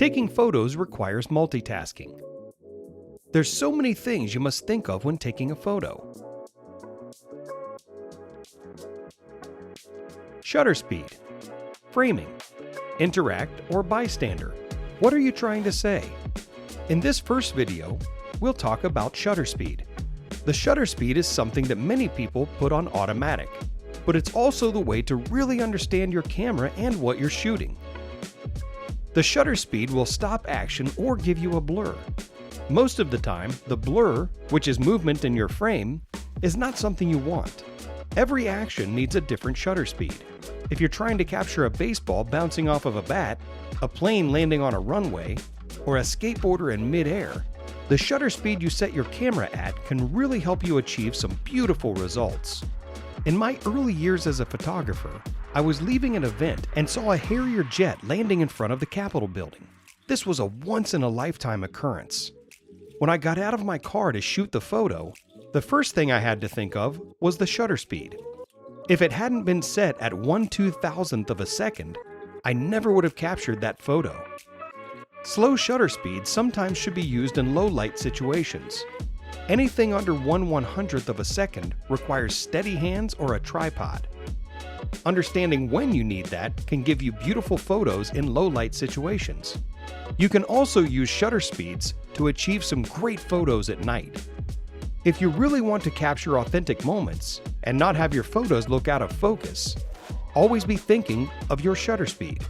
Taking photos requires multitasking. There's so many things you must think of when taking a photo. Shutter speed, framing, interact, or bystander. What are you trying to say? In this first video, we'll talk about shutter speed. The shutter speed is something that many people put on automatic, but it's also the way to really understand your camera and what you're shooting. The shutter speed will stop action or give you a blur. Most of the time, the blur, which is movement in your frame, is not something you want. Every action needs a different shutter speed. If you're trying to capture a baseball bouncing off of a bat, a plane landing on a runway, or a skateboarder in mid-air, the shutter speed you set your camera at can really help you achieve some beautiful results. In my early years as a photographer, I was leaving an event and saw a Harrier jet landing in front of the Capitol building. This was a once-in-a-lifetime occurrence. When I got out of my car to shoot the photo, the first thing I had to think of was the shutter speed. If it hadn't been set at 1/2000th of a second, I never would have captured that photo. Slow shutter speed sometimes should be used in low-light situations. Anything under 1/100th of a second requires steady hands or a tripod. Understanding when you need that can give you beautiful photos in low-light situations. You can also use shutter speeds to achieve some great photos at night. If you really want to capture authentic moments and not have your photos look out of focus, always be thinking of your shutter speed.